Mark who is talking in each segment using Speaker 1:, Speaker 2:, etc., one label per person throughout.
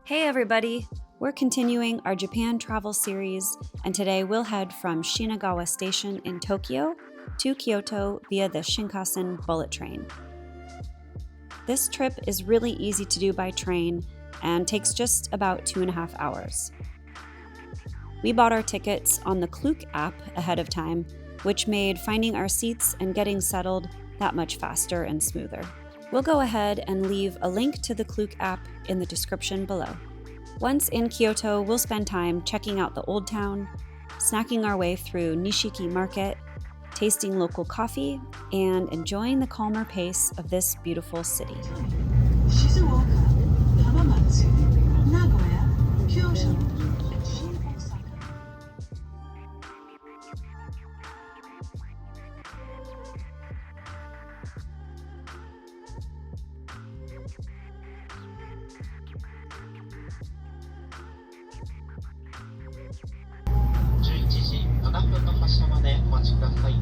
Speaker 1: Hey everybody! We're continuing our Japan travel series, and today we'll head from Shinagawa Station in Tokyo to Kyoto via the Shinkansen bullet train. This trip is really easy to do by train and takes just about 2.5 hours. We bought our tickets on the Klook app ahead of time, which made finding our seats and getting settled that much faster and smoother. We'll go ahead and leave a link to the Klook app in the description below. Once in Kyoto, we'll spend time checking out the Old Town, snacking our way through Nishiki Market, tasting local coffee, and enjoying the calmer pace of this beautiful city.
Speaker 2: Shizuoka, Hamamatsu, Nagoya, Kyoto, and Shinkansen.
Speaker 3: 11時7分の発車までお待ちください。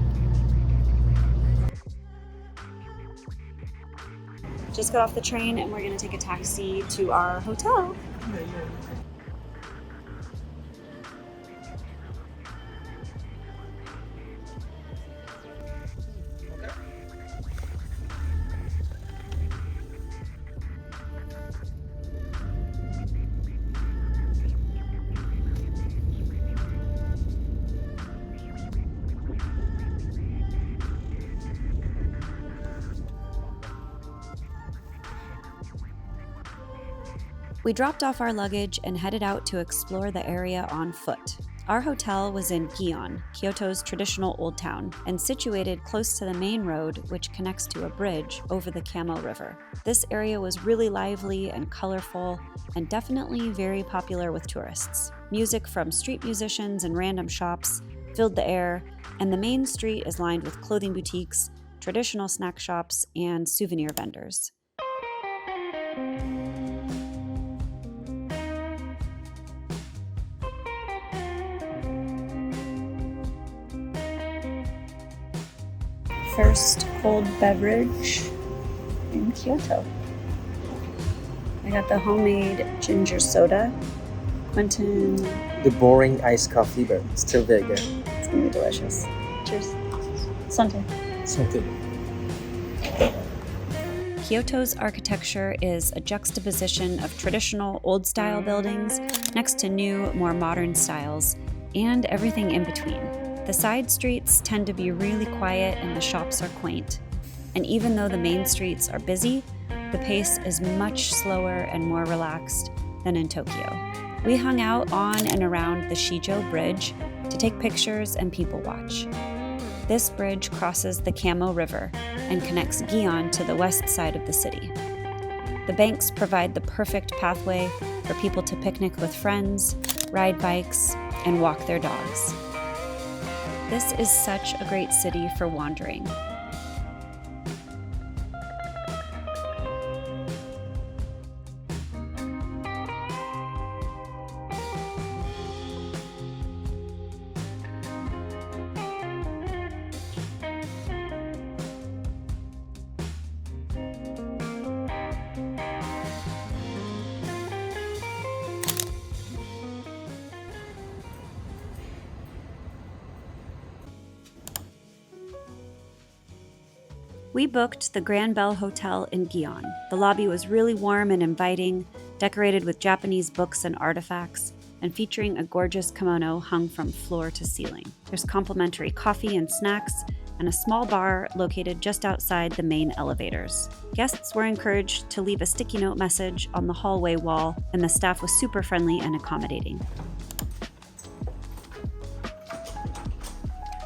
Speaker 1: Just got off the train and we're going to take a taxi to our hotel. We dropped off our luggage and headed out to explore the area on foot. Our hotel was in Gion, Kyoto's traditional old town, and situated close to the main road which connects to a bridge over the Kamo River. This area was really lively and colorful, and definitely very popular with tourists. Music from street musicians and random shops filled the air, and the main street is lined with clothing boutiques, traditional snack shops, and souvenir vendors. First cold beverage in Kyoto. I got the homemade ginger soda. Quentin,
Speaker 4: The boring iced coffee, but still very good.
Speaker 1: it's gonna be delicious. Cheers. Sante.
Speaker 4: Something.
Speaker 1: Kyoto's architecture is a juxtaposition of traditional old-style buildings next to new, more modern styles, and everything in between. The side streets tend to be really quiet and the shops are quaint. And even though the main streets are busy, the pace is much slower and more relaxed than in Tokyo. We hung out on and around the Shijo Bridge to take pictures and people watch. This bridge crosses the Kamo River and connects Gion to the west side of the city. The banks provide the perfect pathway for people to picnic with friends, ride bikes, and walk their dogs. This is such a great city for wandering. We booked the Grand Bell Hotel in Gion. The lobby was really warm and inviting, decorated with Japanese books and artifacts, and featuring a gorgeous kimono hung from floor to ceiling. There's complimentary coffee and snacks, and a small bar located just outside the main elevators. Guests were encouraged to leave a sticky note message on the hallway wall, and the staff was super friendly and accommodating.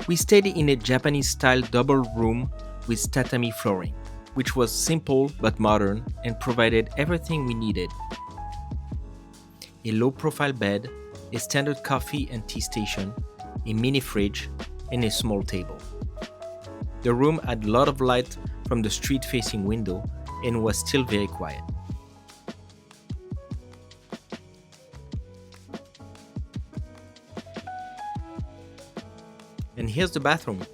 Speaker 4: We stayed in a Japanese-style double room with tatami flooring, which was simple but modern and provided everything we needed. A low-profile bed, a standard coffee and tea station, a mini fridge, and a small table. The room had a lot of light from the street-facing window and was still very quiet. And here's the bathroom,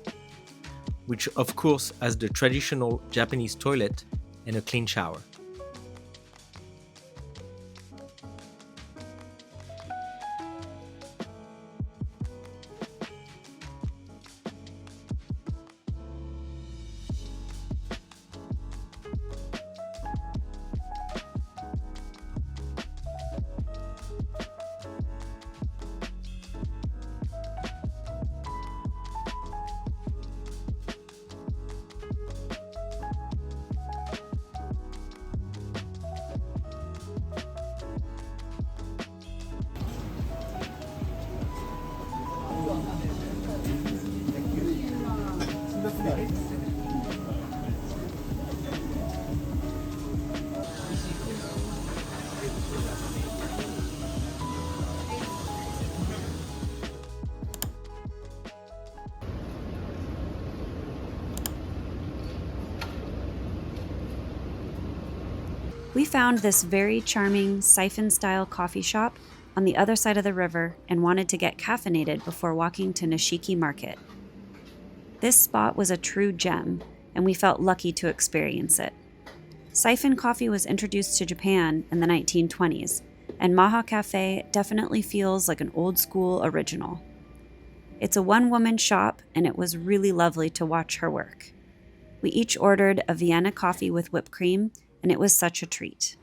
Speaker 4: which of course has the traditional Japanese toilet and a clean shower.
Speaker 1: We found this very charming siphon-style coffee shop on the other side of the river and wanted to get caffeinated before walking to Nishiki Market. This spot was a true gem, and we felt lucky to experience it. Siphon coffee was introduced to Japan in the 1920s, and Maha Cafe definitely feels like an old-school original. It's a one-woman shop, and it was really lovely to watch her work. We each ordered a Vienna coffee with whipped cream, and it was such a treat.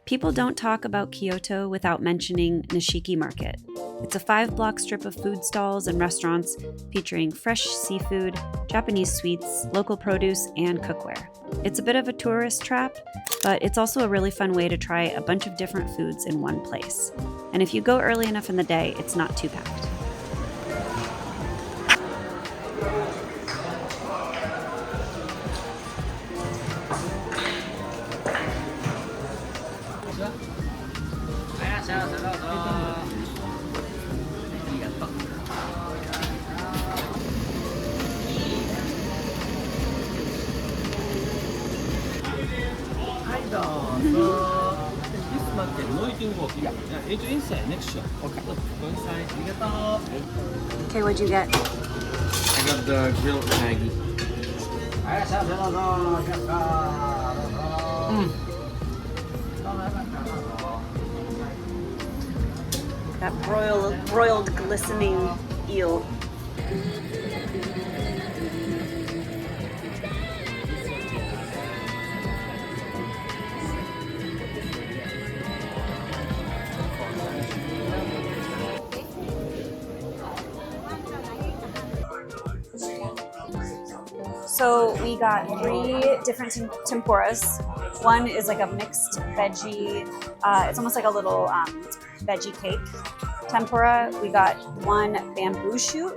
Speaker 1: People don't talk about Kyoto without mentioning Nishiki Market. It's a 5-block strip of food stalls and restaurants featuring fresh seafood, Japanese sweets, local produce, and cookware. It's a bit of a tourist trap, but it's also a really fun way to try a bunch of different foods in one place. And if you go early enough in the day, it's not too packed. Okay, what'd you get?
Speaker 4: I got the grilled Maggie.
Speaker 1: That broiled glistening eel. So we got 3 different tempuras. One is like a mixed veggie, it's almost like a little veggie cake tempura. We got 1 bamboo shoot,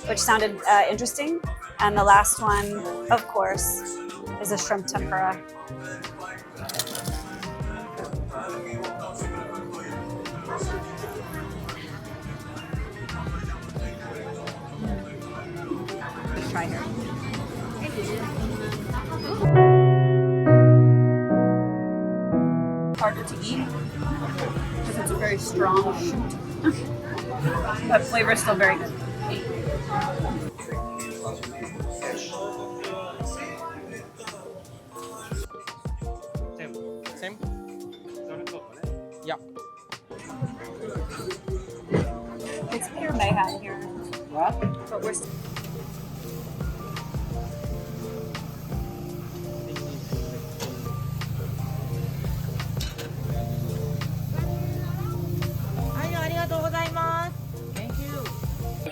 Speaker 1: which sounded interesting. And the last one, of course, is a shrimp tempura. Let's try here. Harder to eat because it's a very strong shoot, but flavor is still very good.
Speaker 4: Same? Yeah.
Speaker 1: It's pure mayhem here.
Speaker 4: What?
Speaker 1: But we're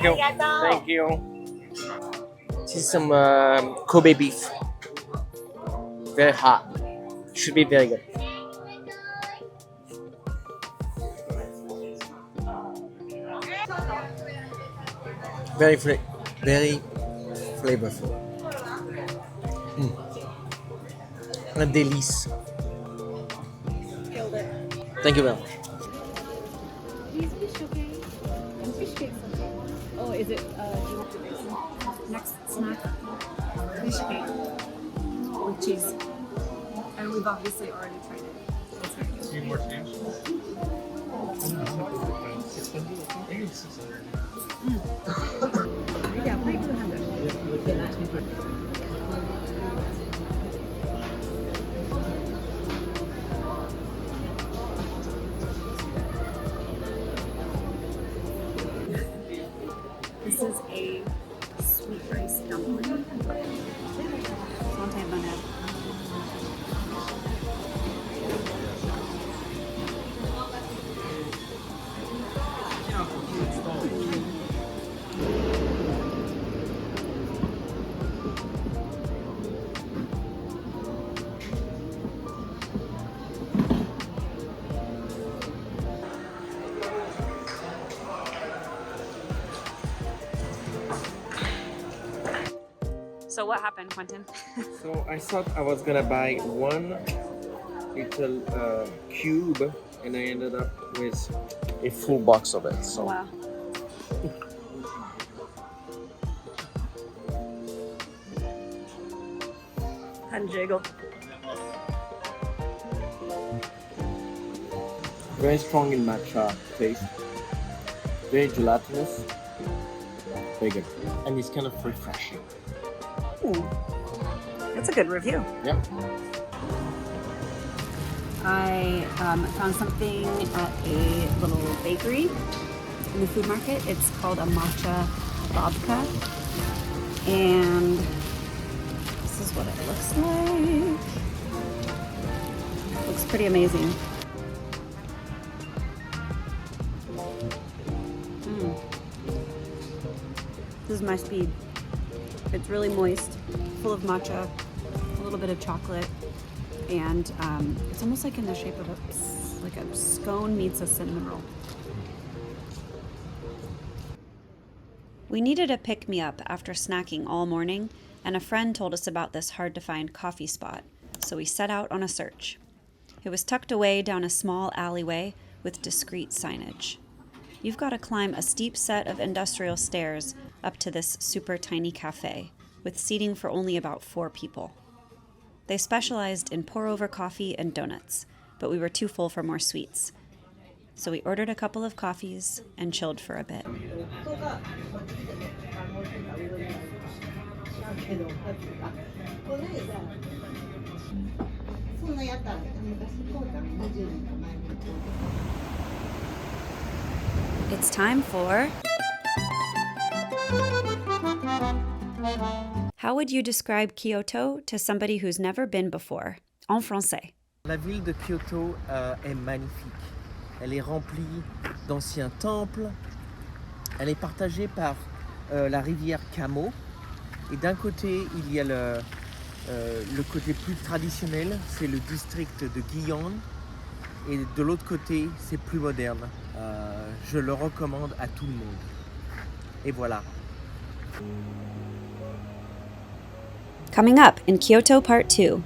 Speaker 4: Thank you. This is some Kobe beef. Very hot. Should be very good. Very flavorful. A délice.
Speaker 1: killed it.
Speaker 4: Thank you very much.
Speaker 1: These fish okay? And fish cakes okay? Oh, is it next snack? Fish cake with cheese. And we've obviously already tried it. It's very good.
Speaker 3: 3 more times.
Speaker 1: Yeah, pretty 200. This is a sweet rice dumpling. Santé bonnet. So what happened, Quentin?
Speaker 4: So I thought I was gonna buy one little cube, and I ended up with a full box of it. So.
Speaker 1: Wow. Jiggle.
Speaker 4: Very strong in matcha taste. Very gelatinous. Very good. And it's kind of refreshing.
Speaker 1: Ooh. That's a good review.
Speaker 4: Yeah.
Speaker 1: I found something at a little bakery in the food market. It's called a matcha babka. And this is what it looks like. Looks pretty amazing. This is my speed. It's really moist, full of matcha, a little bit of chocolate, and it's almost like in the shape of a scone meets a cinnamon roll. We needed a pick-me-up after snacking all morning, and a friend told us about this hard-to-find coffee spot, so we set out on a search. It was tucked away down a small alleyway with discreet signage. You've got to climb a steep set of industrial stairs up to this super tiny cafe, with seating for only about 4 people. They specialized in pour-over coffee and donuts, but we were too full for more sweets. So we ordered a couple of coffees and chilled for a bit. It's time for... How would you describe Kyoto to somebody who's never been before? En français.
Speaker 4: La ville de Kyoto est magnifique. Elle est remplie d'anciens temples. Elle est partagée par la rivière Kamo. Et d'un côté, il y a le côté plus traditionnel, c'est le district de Gion. Et de l'autre côté, c'est plus moderne. Je le recommande à tout le monde. Et voilà.
Speaker 1: Coming up in Kyoto Part 2.